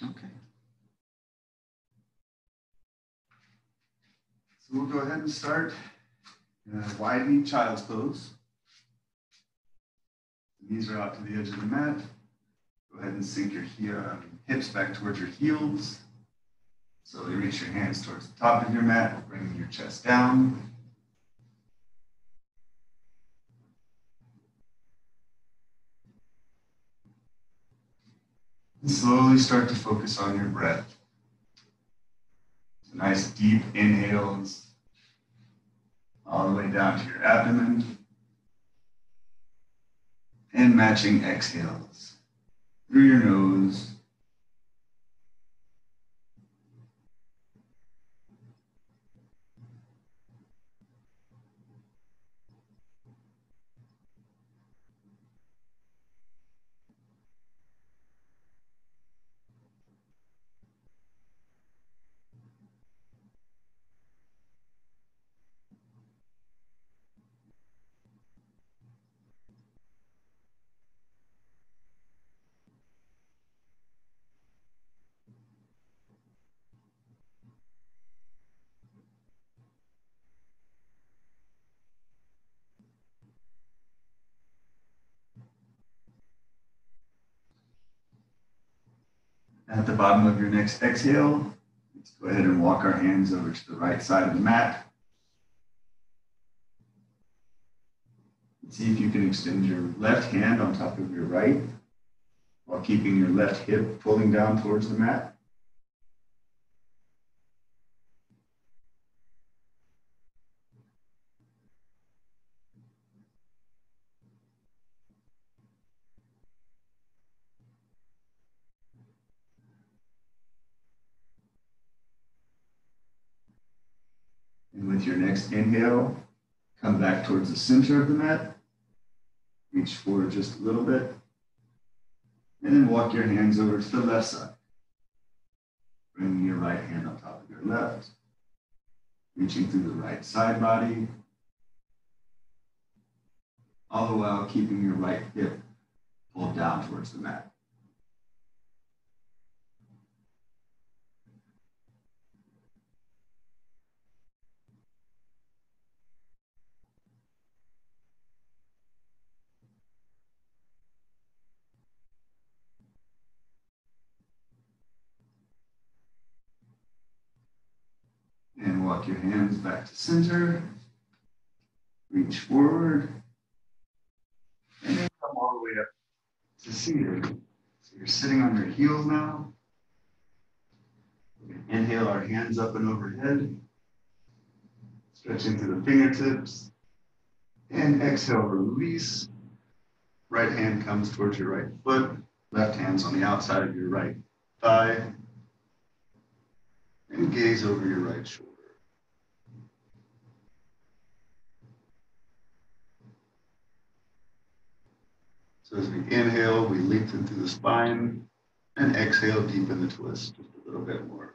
Okay. So we'll go ahead and start widening child's pose. Knees are out to the edge of the mat. Go ahead and sink your hips back towards your heels. Slowly reach your hands towards the top of your mat, bringing your chest down. And slowly start to focus on your breath. So nice deep inhales all the way down to your abdomen. And matching exhales through your nose. At the bottom of your next exhale, let's go ahead and walk our hands over to the right side of the mat. See if you can extend your left hand on top of your right while keeping your left hip pulling down towards the mat. And with your next inhale, come back towards the center of the mat. Reach forward just a little bit. And then walk your hands over to the left side. Bringing your right hand on top of your left. Reaching through the right side body. All the while keeping your right hip pulled down towards the mat. And walk your hands back to center. Reach forward. And then come all the way up to seated. So you're sitting on your heels now. We're going to inhale our hands up and overhead. Stretching through the fingertips. And exhale, release. Right hand comes towards your right foot. Left hand's on the outside of your right thigh. And gaze over your right shoulder. So as we inhale, we lengthen through the spine, and exhale, deepen the twist just a little bit more.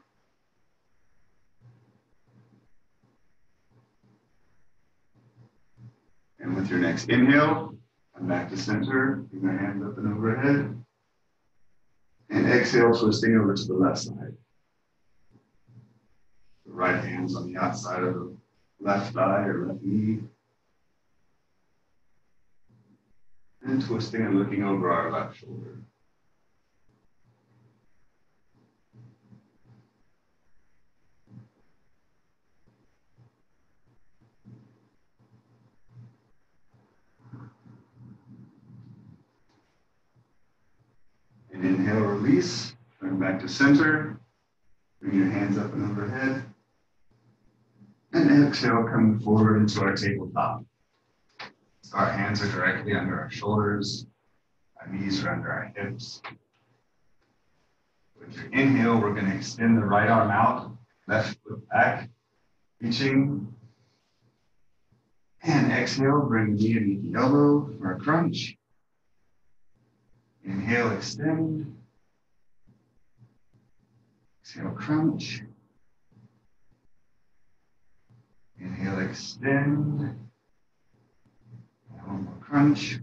And with your next inhale, come back to center, bring your hands up and overhead. And exhale, twisting over to the left side. The right hand's on the outside of the left thigh or left knee. And twisting and looking over our left shoulder. And inhale, release, bring back to center. Bring your hands up and overhead. And exhale, coming forward into our tabletop. So our hands are directly under our shoulders. Our knees are under our hips. With your inhale, we're going to extend the right arm out, left foot back, reaching. And exhale, bring the knee and the elbow for a crunch. Inhale, extend. Exhale, crunch. Inhale, extend. One more crunch.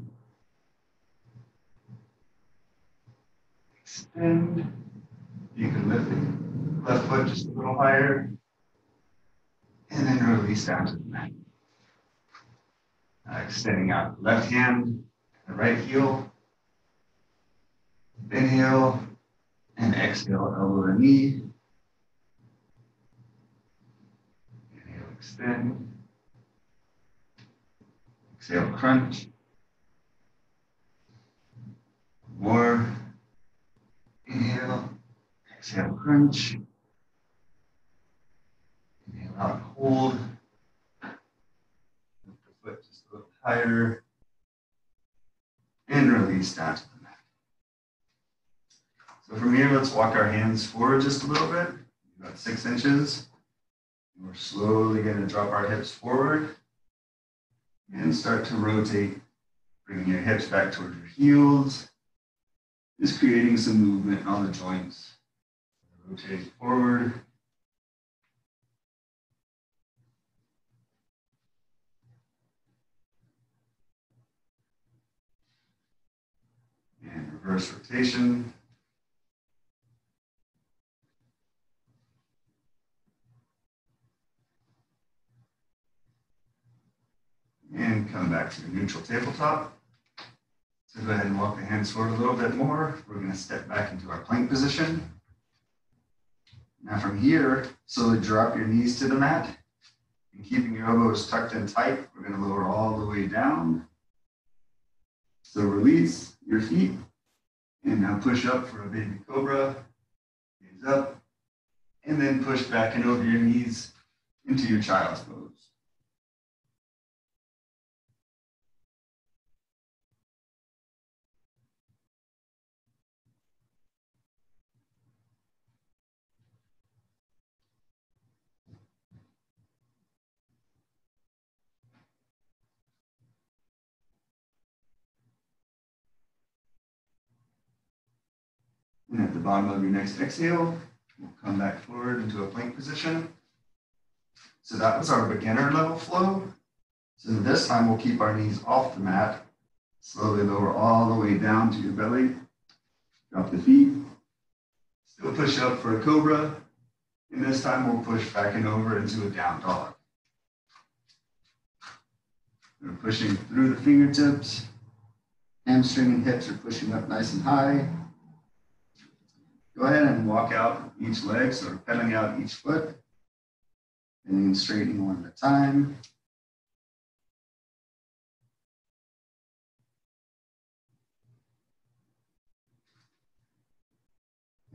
Extend. You can lift the left foot just a little higher and then release down to the mat. Extending out the left hand, the right heel. Inhale and exhale, elbow to knee. Inhale, extend. Exhale, crunch. More. Inhale, exhale, crunch. Inhale out, hold. Lift the foot just a little higher. And release down to the mat. So from here, let's walk our hands forward just a little bit, about 6 inches. And we're slowly going to drop our hips forward and start to rotate, bringing your hips back towards your heels, just creating some movement on the joints. Rotating forward. And reverse rotation. And come back to your neutral tabletop. So go ahead and walk the hands forward a little bit more. We're going to step back into our plank position. Now from here, slowly drop your knees to the mat. And keeping your elbows tucked in tight, we're going to lower all the way down. So release your feet. And now push up for a baby cobra. Gaze up. And then push back and over your knees into your child's pose. And at the bottom of your next exhale, we'll come back forward into a plank position. So that was our beginner level flow. So this time we'll keep our knees off the mat. Slowly lower all the way down to your belly. Drop the feet. Still push up for a cobra. And this time we'll push back and over into a down dog. We're pushing through the fingertips. Hamstring and hips are pushing up nice and high. Go ahead and walk out each leg, so pedaling out each foot, and then straightening one at a time.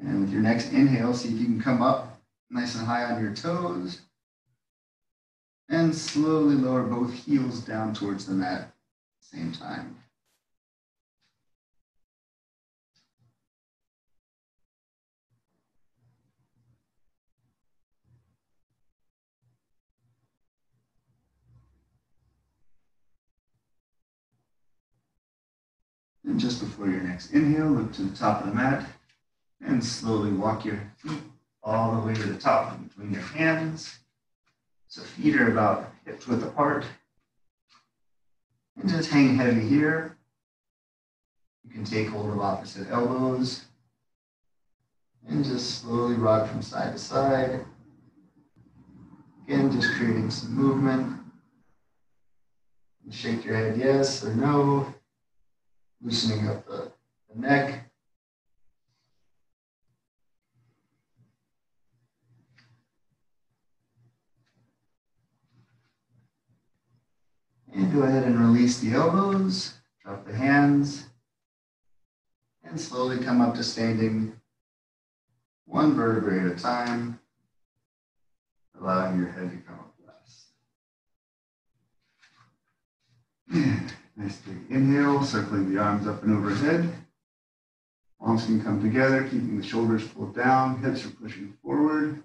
And with your next inhale, see if you can come up nice and high on your toes, and slowly lower both heels down towards the mat at the same time. And just before your next inhale, look to the top of the mat and slowly walk your feet all the way to the top in between your hands. So feet are about hip width apart. And just hang heavy here. You can take hold of opposite elbows and just slowly rock from side to side. Again, just creating some movement. And shake your head yes or no. Loosening up the neck. And go ahead and release the elbows, drop the hands, and slowly come up to standing, one vertebrae at a time, allowing your head to come up last. And nice big inhale, circling the arms up and overhead. Palms can come together, keeping the shoulders pulled down, hips are pushing forward.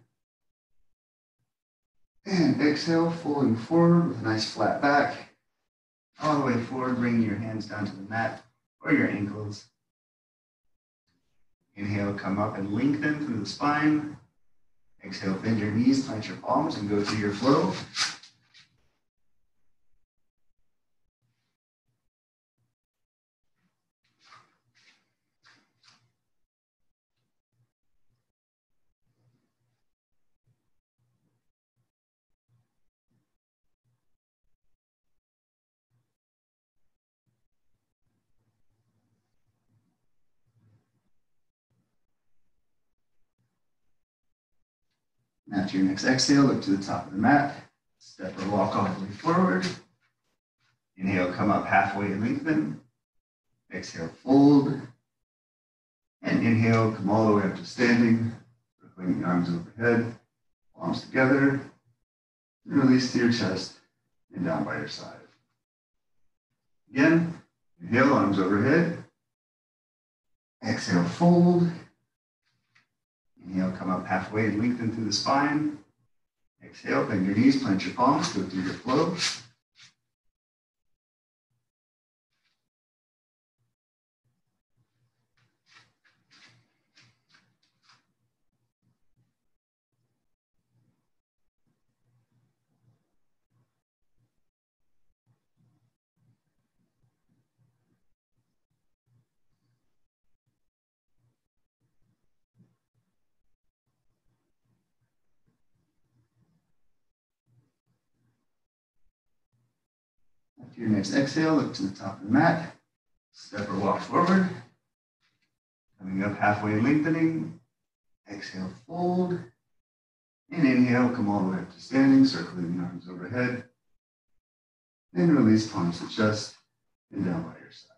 And exhale, folding forward with a nice flat back. All the way forward, bringing your hands down to the mat or your ankles. Inhale, come up and lengthen through the spine. Exhale, bend your knees, plant your palms, and go through your flow. And after your next exhale, look to the top of the mat. Step or walk all the way forward. Inhale, come up halfway and lengthen. Exhale, fold. And inhale, come all the way up to standing. Circling the arms overhead, palms together. And release to your chest and down by your side. Again, inhale, arms overhead. Exhale, fold. Inhale, come up halfway and lengthen through the spine. Exhale, bend your knees, plant your palms, go through your flow. After your next exhale, look to the top of the mat. Step or walk forward. Coming up halfway and lengthening. Exhale, fold. And inhale, come all the way up to standing, circling the arms overhead. And release, palms to chest and down by your side.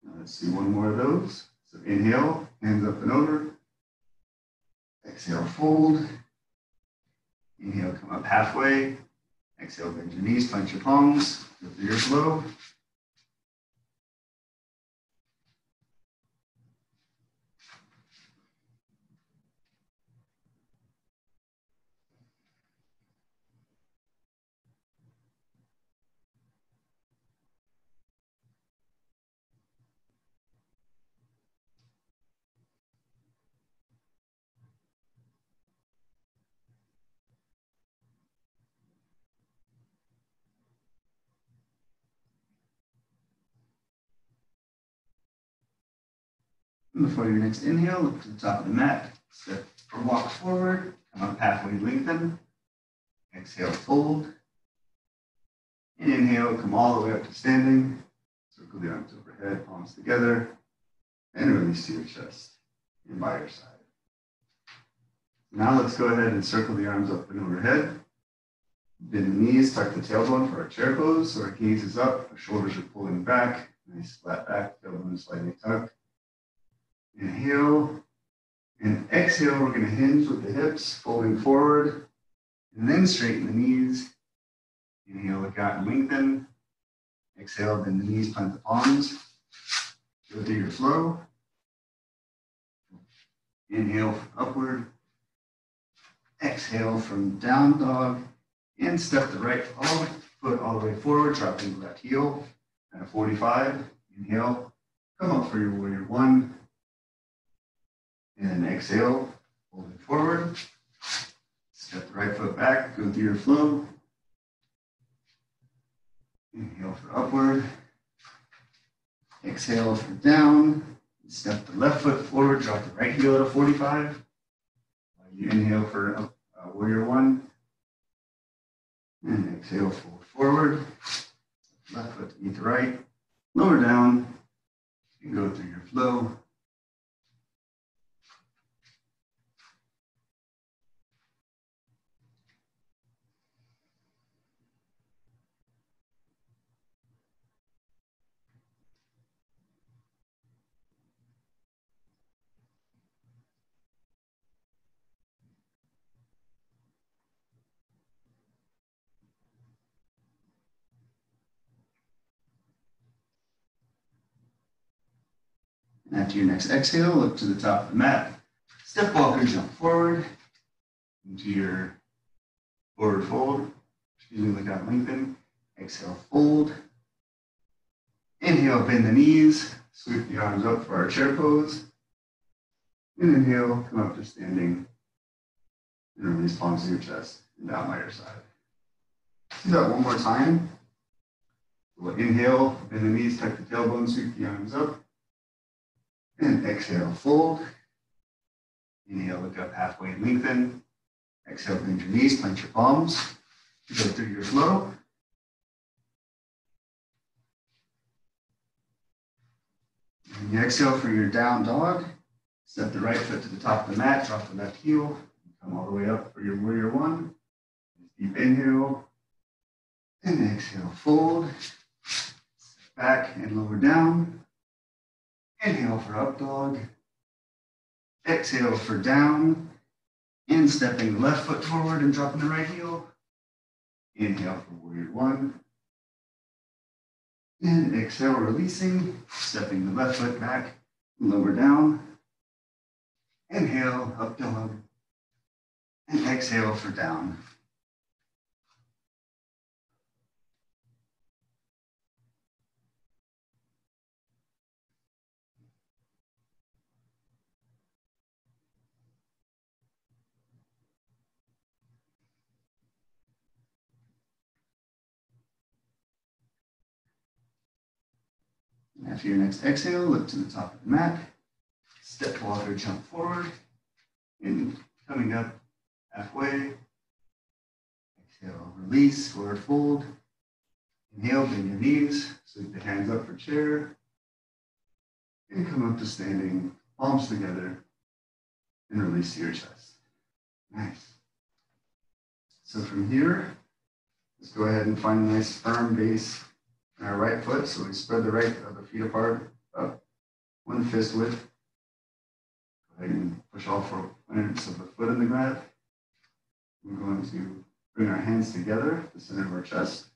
Now let's do one more of those. So inhale, hands up and over. Exhale, fold. Inhale, come up halfway. Exhale, bend your knees, plant your palms, go through your flow. And before your next inhale, look to the top of the mat. Step or walk forward. Come up halfway, lengthen. Exhale, fold. And inhale, come all the way up to standing. Circle the arms overhead, palms together. And release to your chest and by your side. Now let's go ahead and circle the arms up and overhead. Bend the knees, tuck the tailbone for our chair pose. So our gaze is up, our shoulders are pulling back. Nice flat back, tailbone is slightly tucked. Inhale and exhale, we're going to hinge with the hips, folding forward, and then straighten the knees. Inhale, look out and lengthen. Exhale, bend the knees, plant the palms. Go through your flow. Inhale from upward. Exhale from down dog. And step the right foot all the way forward, dropping the left heel at a 45. Inhale, come up for your warrior one. And then exhale, hold it forward. Step the right foot back, go through your flow. Inhale for upward. Exhale for down. Step the left foot forward, drop the right heel at a 45. You inhale for warrior one. And exhale, fold forward. Left foot to meet the right. Lower down. And go through your flow. After your next exhale, look to the top of the mat. Step walk or jump forward into your forward fold. Look out, lengthen. Exhale, fold. Inhale, bend the knees. Sweep the arms up for our chair pose. And inhale, come up to standing. And release palms to your chest and down by your side. Do that one more time. We'll inhale, bend the knees, tuck the tailbone, sweep the arms up. And exhale, fold. Inhale, look up halfway and lengthen. Exhale, bend your knees, plant your palms. Go through your flow. And you exhale for your down dog. Step the right foot to the top of the mat, drop the left heel. Come all the way up for your warrior one. Deep inhale. And exhale, fold. Back and lower down. Inhale for up dog. Exhale for down. And stepping the left foot forward and dropping the right heel. Inhale for warrior one. And exhale, releasing, stepping the left foot back, lower down. Inhale, up dog. And exhale for down. After your next exhale, look to the top of the mat. Step walker, jump forward. And coming up halfway. Exhale, release, forward fold. Inhale, bend your knees. Sweep the hands up for chair. And come up to standing, palms together. And release to your chest. Nice. So from here, let's go ahead and find a nice firm base in our right foot. So we spread the right of the feet apart, up 1 fist width. Go ahead and push all 4 points of the foot in the mat. We're going to bring our hands together at the center of our chest.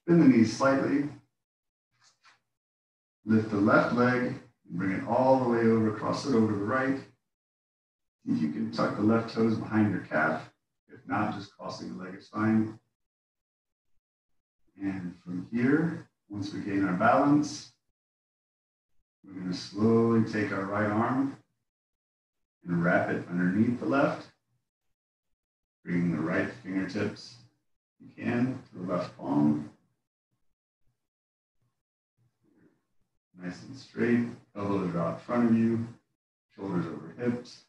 Bend the knees slightly. Lift the left leg and bring it all the way over, cross it over to the right. If you can tuck the left toes behind your calf. If not, just crossing the leg is fine. And from here, once we gain our balance, we're going to slowly take our right arm and wrap it underneath the left, bringing the right fingertips, if you can, to the left palm. Nice and straight, elbows are out in front of you, shoulders over hips.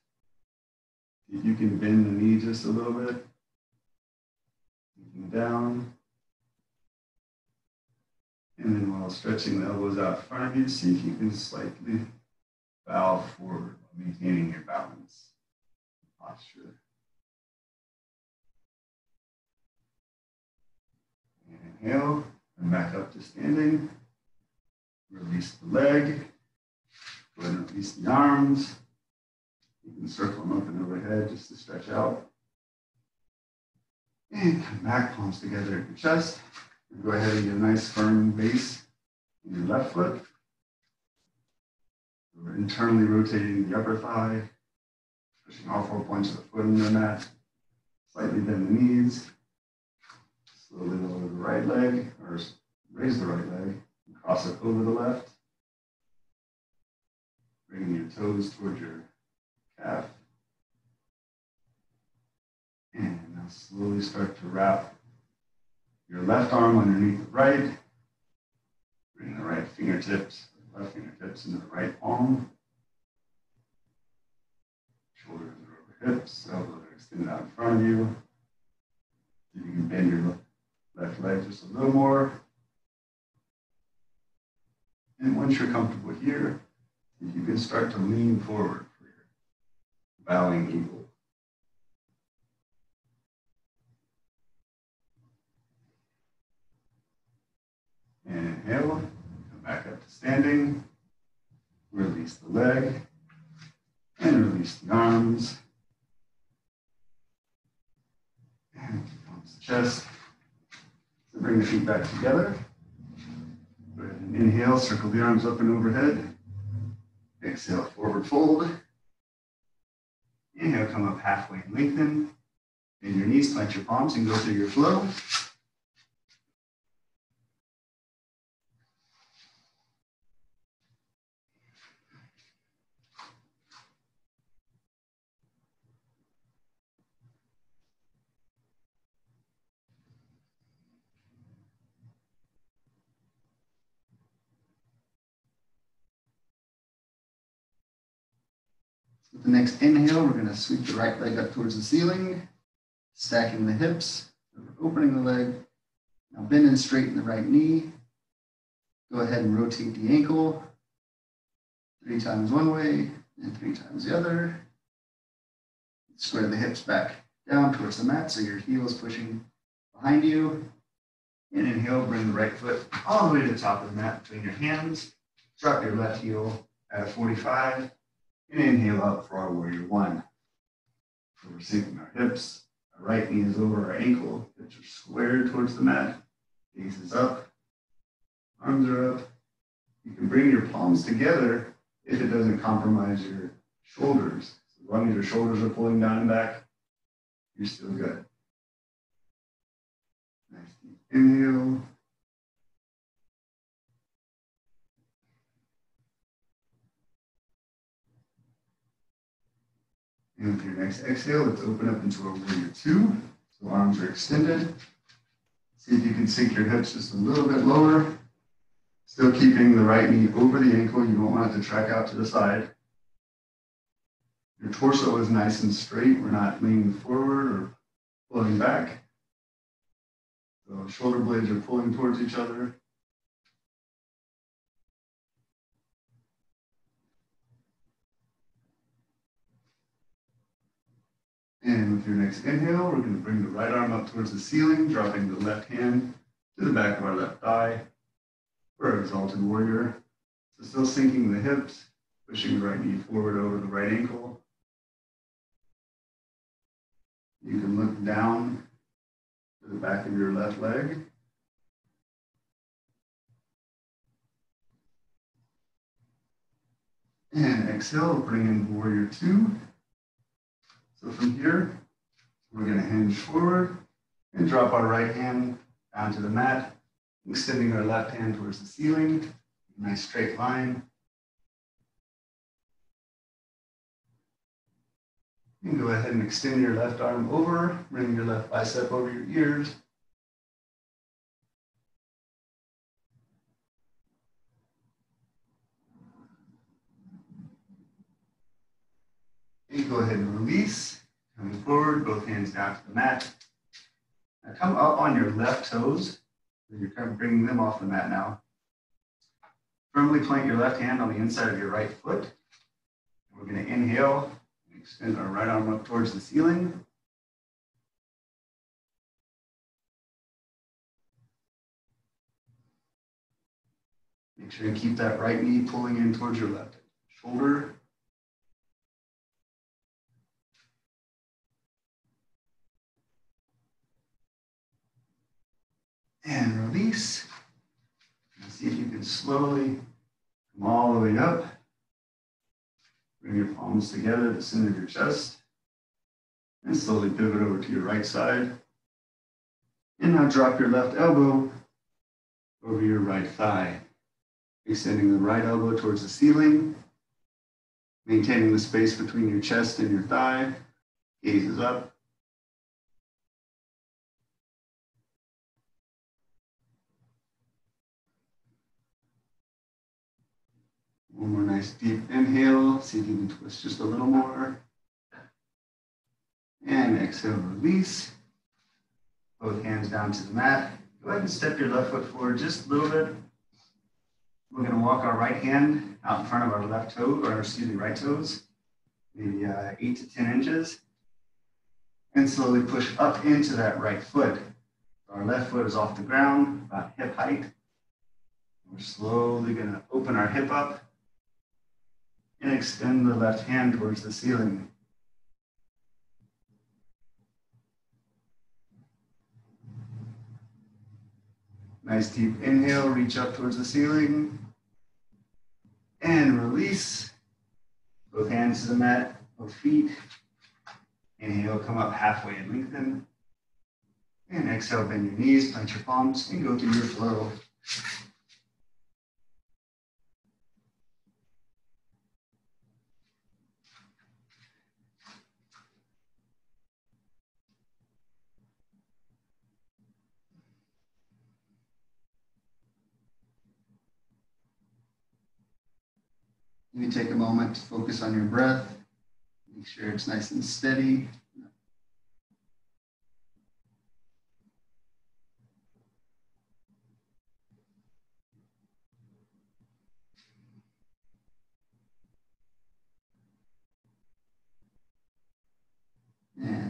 If you can bend the knee just a little bit, looking down. And then while stretching the elbows out in front of you, see if you can slightly bow forward while maintaining your balance posture. And inhale, and back up to standing. Release the leg. Go ahead and release the arms. You can circle them up and overhead just to stretch out. And come back, palms together at your chest. Go ahead and get a nice firm base in your left foot. We're internally rotating the upper thigh, pushing all 4 points of the foot in the mat. Slightly bend the knees. Slowly lower the right leg, or raise the right leg, and cross it over the left. Bringing your toes towards your calf. And now slowly start to wrap your left arm underneath the right. Bring the right fingertips, left fingertips into the right palm. Shoulders are over hips, elbows are extended out in front of you. You can bend your left leg just a little more. And once you're comfortable here, you can start to lean forward for your bowing eagle. And inhale, come back up to standing. Release the leg and release the arms. And palms the chest. So bring the feet back together. Go ahead and inhale, circle the arms up and overhead. Exhale, forward fold. Inhale, come up halfway and lengthen. Bend your knees, plant your palms, and go through your flow. With the next inhale, we're going to sweep the right leg up towards the ceiling, stacking the hips, opening the leg. Now bend and straighten the right knee. Go ahead and rotate the ankle 3 times one way and 3 times the other. Square the hips back down towards the mat so your heel is pushing behind you. And inhale, bring the right foot all the way to the top of the mat between your hands. Drop your left heel at a 45. And inhale up for our warrior one. So we're sinking our hips. Our right knee is over our ankle. Hips are squared towards the mat. Gaze is up. Arms are up. You can bring your palms together if it doesn't compromise your shoulders. As long as your shoulders are pulling down and back, you're still good. Nice deep inhale. And with your next exhale, let's open up into a warrior two. So arms are extended. See if you can sink your hips just a little bit lower. Still keeping the right knee over the ankle. You don't want it to track out to the side. Your torso is nice and straight. We're not leaning forward or pulling back. So shoulder blades are pulling towards each other. And with your next inhale, we're going to bring the right arm up towards the ceiling, dropping the left hand to the back of our left thigh for our exalted warrior. So still sinking the hips, pushing the right knee forward over the right ankle. You can look down to the back of your left leg. And exhale, bring in warrior two. So from here, we're going to hinge forward and drop our right hand down to the mat, extending our left hand towards the ceiling. Nice straight line. You can go ahead and extend your left arm over, bring your left bicep over your ears. And go ahead and release. Coming forward, both hands down to the mat. Now come up on your left toes. You're kind of bringing them off the mat now. Firmly plant your left hand on the inside of your right foot. We're going to inhale and extend our right arm up towards the ceiling. Make sure you keep that right knee pulling in towards your left shoulder. And release. And see if you can slowly come all the way up. Bring your palms together at the center of your chest. And slowly pivot over to your right side. And now drop your left elbow over your right thigh. Extending the right elbow towards the ceiling. Maintaining the space between your chest and your thigh. Gaze is up. One more nice deep inhale. See if you can twist just a little more. And exhale, release. Both hands down to the mat. Go ahead and step your left foot forward just a little bit. We're going to walk our right hand out in front of our left toe, or excuse me, right toes, maybe 8 to 10 inches. And slowly push up into that right foot. Our left foot is off the ground, about hip height. We're slowly going to open our hip up and extend the left hand towards the ceiling. Nice deep inhale, reach up towards the ceiling. And release. Both hands to the mat, both feet. Inhale, come up halfway and lengthen. And exhale, bend your knees, plant your palms, and go through your flow. You take a moment to focus on your breath. Make sure it's nice and steady.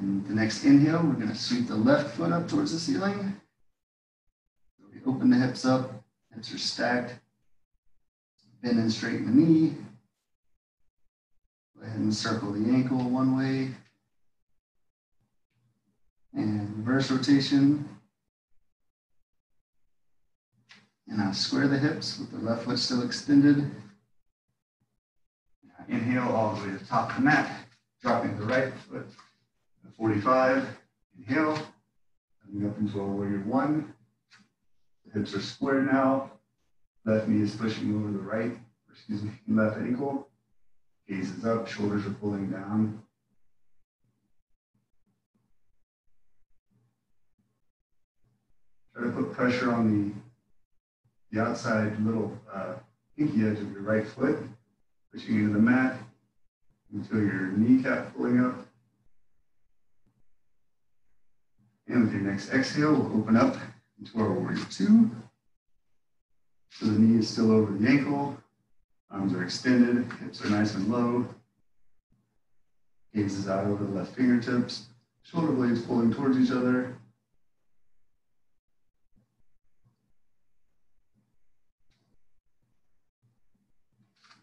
And the next inhale, we're going to sweep the left foot up towards the ceiling. So we open the hips up, hips are stacked. Bend and straighten the knee. Go ahead and circle the ankle one way. And reverse rotation. And now square the hips with the left foot still extended. Now inhale all the way to the top of the mat, dropping the right foot. 45. Inhale. Coming up into our warrior one. The hips are squared now. Left knee is pushing over the right, left ankle. Gaze is up, shoulders are pulling down. Try to put pressure on the outside little pinky edge of your right foot, pushing into the mat until your kneecap pulling up. And with your next exhale, we'll open up into our warrior two. So the knee is still over the ankle, arms are extended, hips are nice and low. Gaze is out over the left fingertips, shoulder blades pulling towards each other.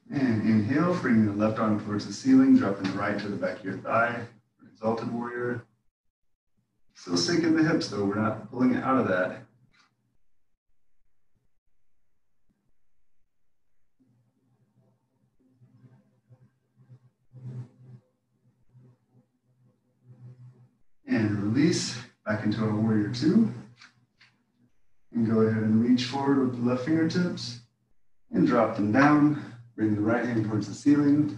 And inhale, bringing the left arm towards the ceiling, dropping the right to the back of your thigh, for exalted warrior. Still sinking the hips though, we're not pulling it out of that. And release back into our warrior two. And go ahead and reach forward with the left fingertips and drop them down. Bring the right hand towards the ceiling.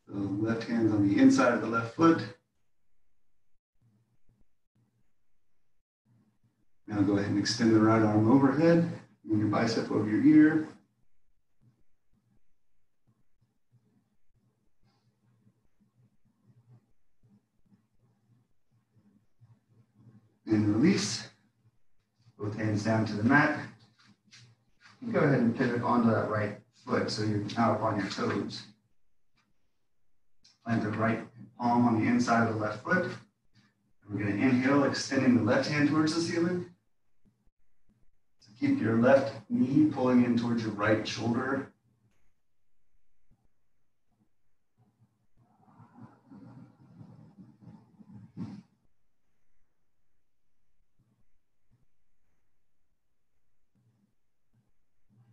The left hand's on the inside of the left foot. Now go ahead and extend the right arm overhead. Bring your bicep over your ear. And release. Both hands down to the mat. And go ahead and pivot onto that right foot so you're now up on your toes. Plant the right palm on the inside of the left foot. And we're going to inhale, extending the left hand towards the ceiling. So keep your left knee pulling in towards your right shoulder.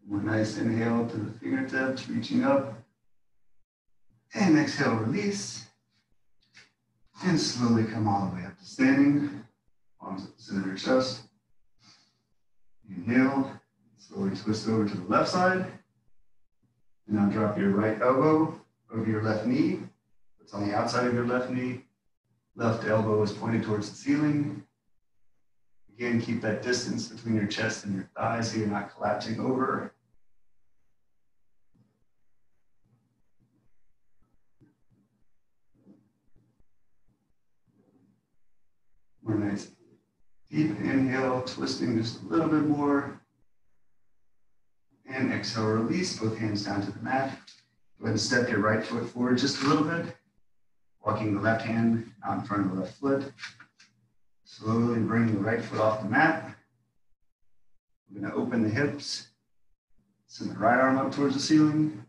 One nice inhale to the fingertips, reaching up. And exhale, release. And slowly come all the way up to standing. Arms at the center of your chest. Inhale. Slowly twist over to the left side. And now drop your right elbow over your left knee. It's on the outside of your left knee. Left elbow is pointed towards the ceiling. Again, keep that distance between your chest and your thighs so you're not collapsing over. More nice deep inhale, twisting just a little bit more. And exhale, release, both hands down to the mat. Go ahead and step your right foot forward just a little bit. Walking the left hand out in front of the left foot. Slowly bring the right foot off the mat. We're going to open the hips. Send the right arm up towards the ceiling.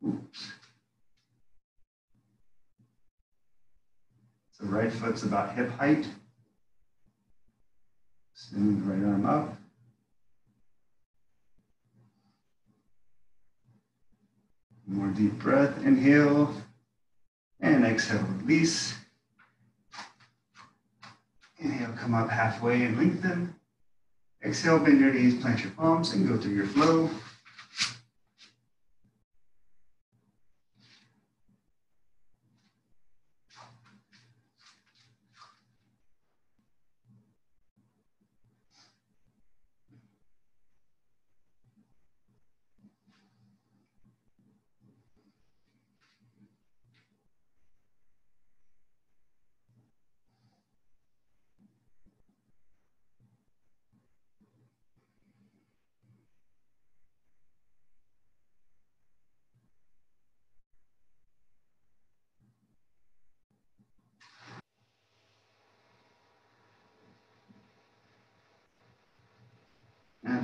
Oops. So the right foot's about hip height. Send the right arm up. More deep breath. Inhale. And exhale, release. Inhale, come up halfway and lengthen. Exhale, bend your knees, plant your palms, and go through your flow.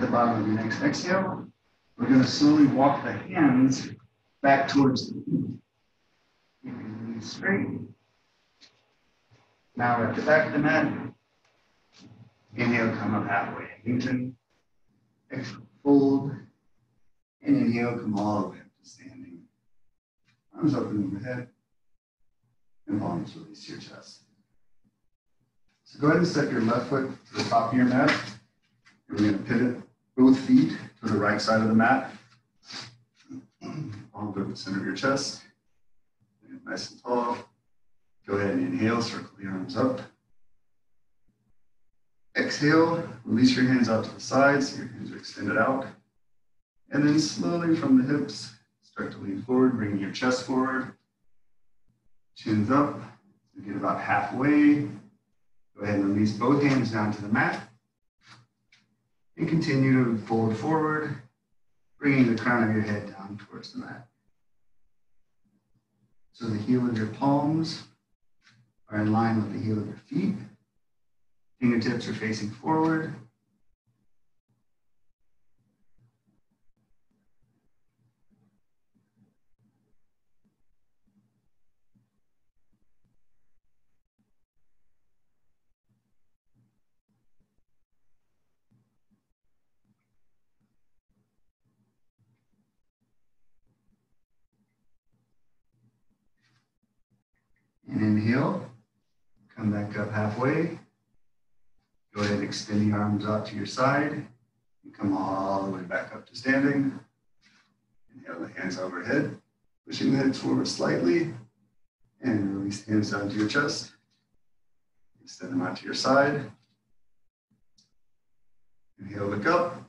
the bottom of your next exhale, we're going to slowly walk the hands back towards the feet. Keeping the knees straight. Now we're at the back of the mat. Inhale, come up halfway and lengthen. Exhale, fold. And inhale, come all the way up to standing. Arms open overhead. And palms release to your chest. So go ahead and step your left foot to the top of your mat. And we're going to pivot both feet to the right side of the mat. Palms over the center of your chest. And nice and tall. Go ahead and inhale, circle the arms up. Exhale, release your hands out to the sides, so your hands are extended out. And then slowly from the hips, start to lean forward, bringing your chest forward. Chins up, so get about halfway. Go ahead and release both hands down to the mat. And continue to fold forward, bringing the crown of your head down towards the mat. So the heel of your palms are in line with the heel of your feet. Fingertips are facing forward. And inhale, come back up halfway. Go ahead and extend the arms out to your side. And come all the way back up to standing. Inhale the hands overhead, pushing the hips forward slightly. And release the hands down to your chest. Extend them out to your side. Inhale, look up.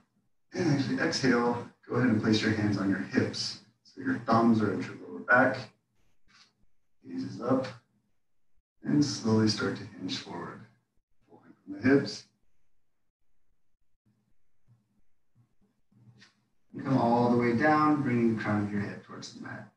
And actually exhale, go ahead and place your hands on your hips. So your thumbs are at your lower back. Gaze is up. And slowly start to hinge forward. Pulling from the hips. And come all the way down, bringing the crown of your head towards the mat.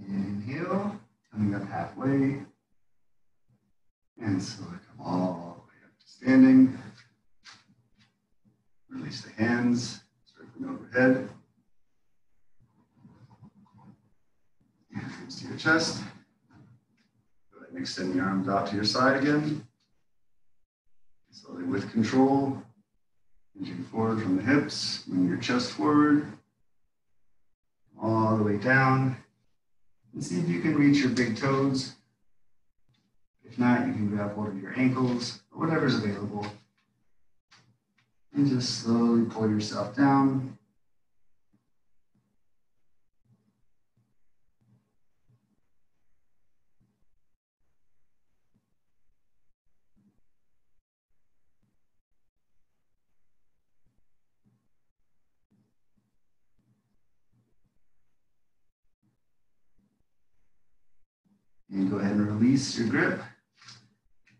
Inhale, coming up halfway. And slowly come all the way up to standing. Release the hands, circling overhead. And hands to your chest. Go ahead and extend the arms out to your side again. Slowly with control, hinging forward from the hips, bring your chest forward. All the way down. And see if you can reach your big toes. If not, you can grab hold of your ankles or whatever's available. And just slowly pull yourself down. And go ahead and release your grip.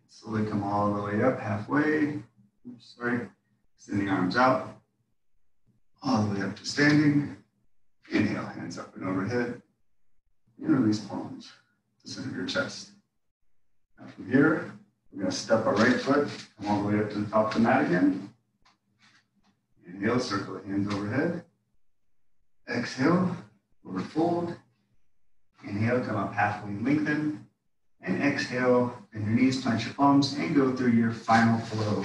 Slowly come all the way up halfway. Oops, sorry. Extend the arms out. All the way up to standing. Inhale, hands up and overhead. And release palms to the center of your chest. Now from here, we're going to step our right foot, come all the way up to the top of the mat again. Inhale, circle the hands overhead. Exhale, forward fold. Inhale, come up halfway, lengthen. And exhale, bend your knees, plant your palms, and go through your final flow.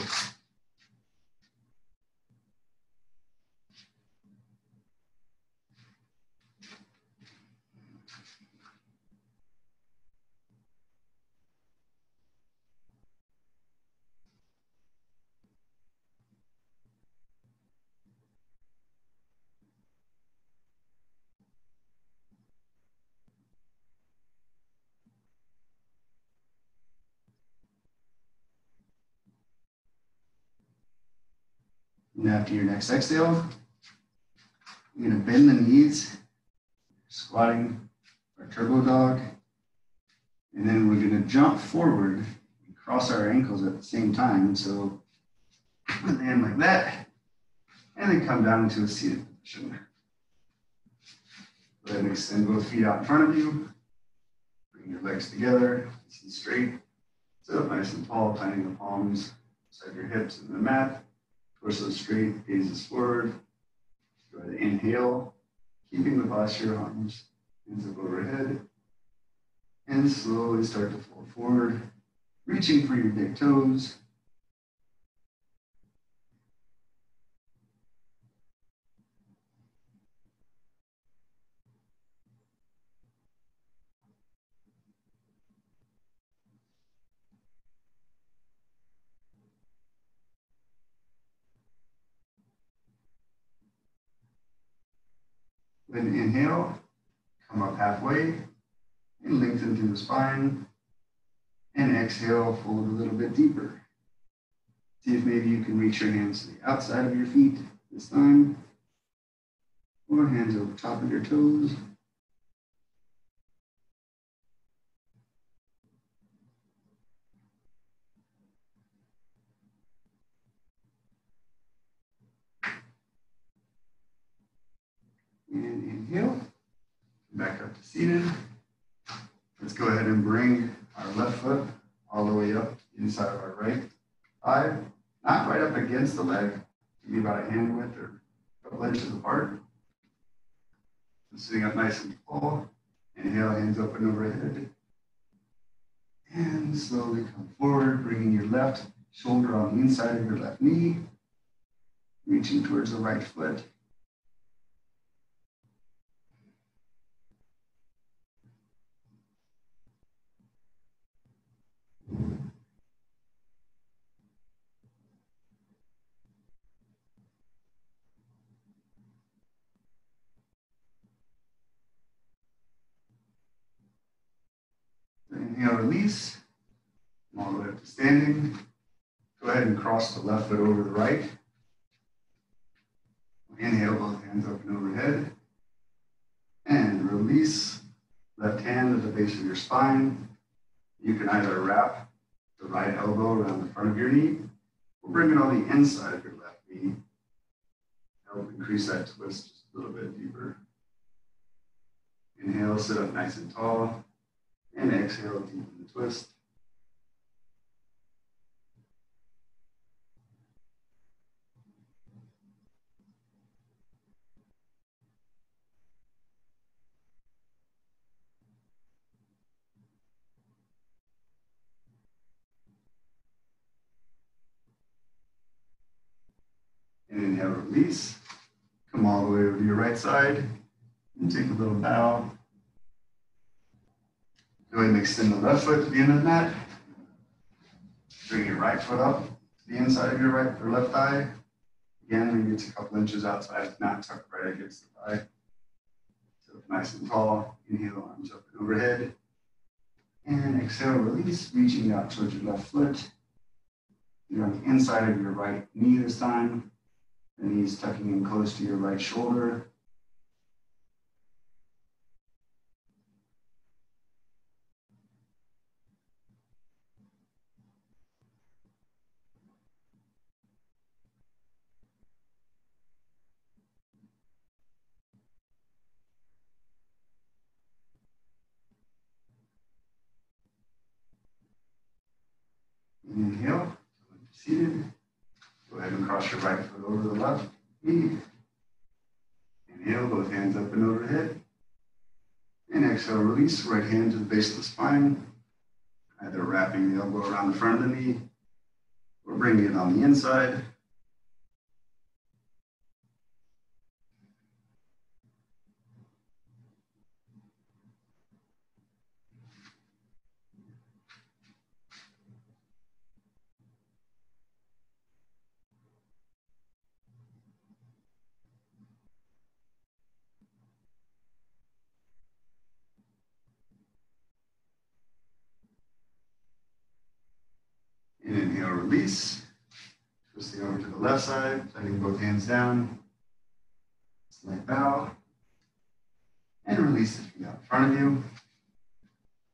And after your next exhale, you're going to bend the knees, squatting for turbo dog. And then we're going to jump forward and cross our ankles at the same time. So land like that, and then come down into a seated position. Go ahead and extend both feet out in front of you. Bring your legs together, nice and straight. Sit up nice and tall, planting the palms beside your hips in the mat. Torso straight, gazes forward. Go ahead and inhale, keeping the posture, arms, hands up overhead. And slowly start to fold forward, reaching for your big toes. Then inhale, come up halfway, and lengthen through the spine. And exhale, fold a little bit deeper. See if maybe you can reach your hands to the outside of your feet this time, or hands over top of your toes. And inhale, back up to seated. Let's go ahead and bring our left foot all the way up inside of our right thigh, not right up against the leg, maybe about a hand width or a couple inches apart. So sitting up nice and tall. Inhale, hands open overhead. And slowly come forward, bringing your left shoulder on the inside of your left knee, reaching towards the right foot. Inhale, release. All the way up to standing. Go ahead and cross the left foot over the right. Inhale, both hands open overhead. And release. Left hand at the base of your spine. You can either wrap the right elbow around the front of your knee, or bring it on the inside of your left knee. Help increase that twist just a little bit deeper. Inhale, sit up nice and tall. And exhale, deepen the twist. And inhale, release. Come all the way over to your right side and take a little bow. Go ahead and extend the left foot to the end of the mat. Bring your right foot up to the inside of your right or left thigh. Again, maybe it's a couple inches outside, not tucked right against the thigh. So nice and tall. Inhale, arms up and overhead. And exhale, release, reaching out towards your left foot. You're on the inside of your right knee this time. The knees tucking in close to your right shoulder. Inhale, seated. Go ahead and cross your right foot over the left knee. Inhale, both hands up and overhead. And exhale, release, right hand to the base of the spine, either wrapping the elbow around the front of the knee or bringing it on the inside. And inhale, release. Twisting over to the left side, letting both hands down. Slight bow. And release the feet out in front of you.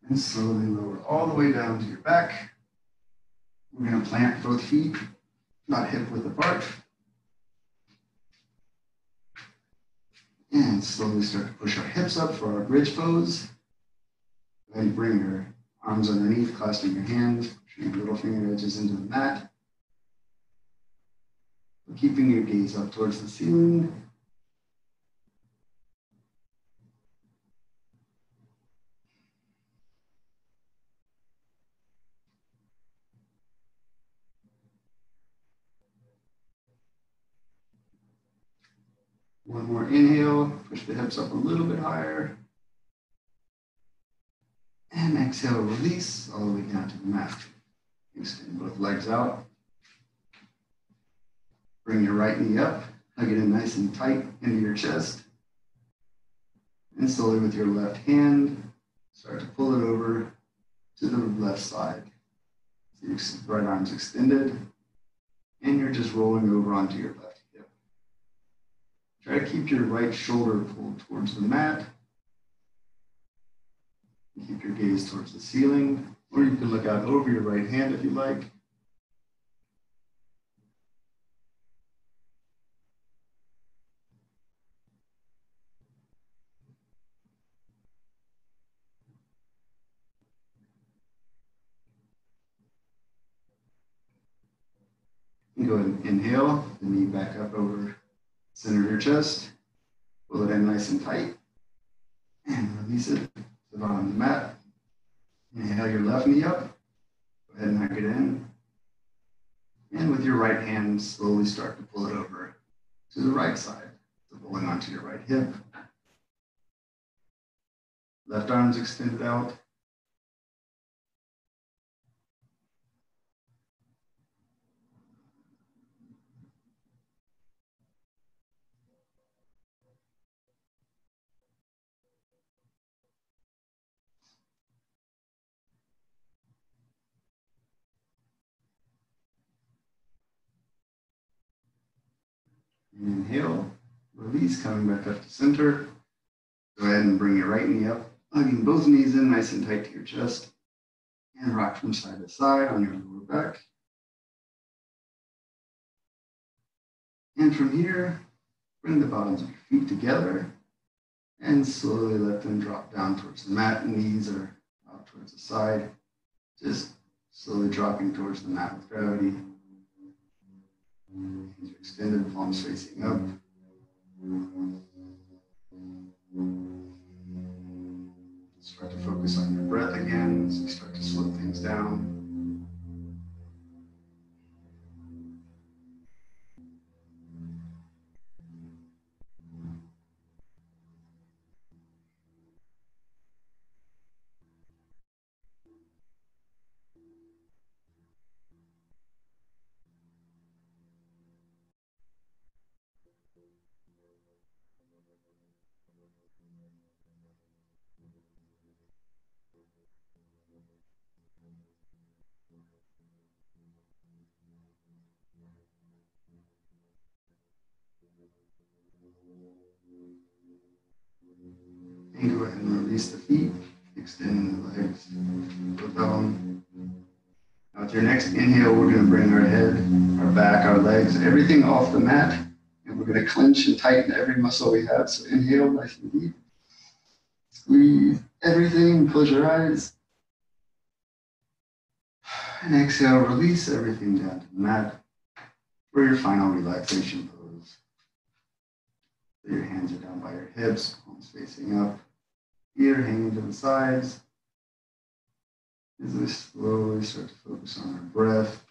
And slowly lower all the way down to your back. We're going to plant both feet, not hip width apart. And slowly start to push our hips up for our bridge pose. Then bring your arms underneath, clasping your hands, pushing your little finger edges into the mat. Keeping your gaze up towards the ceiling. One more inhale, push the hips up a little bit higher. And exhale, release all the way down to the mat. Extend both legs out. Bring your right knee up, hug it in nice and tight into your chest. And slowly with your left hand, start to pull it over to the left side. So your right arm's extended, and you're just rolling over onto your left hip. Try to keep your right shoulder pulled towards the mat. Keep your gaze towards the ceiling, or you can look out over your right hand if you like. And go ahead and inhale, the knee back up over center of your chest. Pull it in nice and tight. And release it to the bottom of the mat. Inhale your left knee up. Go ahead and hug it in. And with your right hand, slowly start to pull it over to the right side. So pulling onto your right hip. Left arm's extended out. Inhale, release, coming back up to center. Go ahead and bring your right knee up, hugging both knees in nice and tight to your chest. And rock from side to side on your lower back. And from here, bring the bottoms of your feet together and slowly let them drop down towards the mat. Knees are out towards the side. Just slowly dropping towards the mat with gravity. Hands are extended, palms facing up. Start to focus on your breath again as you start to slow things down. And go ahead and release the feet, extend the legs, propel them. Now with your next inhale, we're going to bring our head, our back, our legs, everything off the mat. And we're going to clench and tighten every muscle we have. So inhale nice and deep. Squeeze everything, close your eyes. And exhale, release everything down to the mat for your final relaxation pose. So your hands are down by your hips, palms facing up. Feet are hanging to the sides. As we slowly start to focus on our breath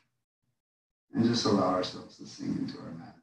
and just allow ourselves to sink into our mat.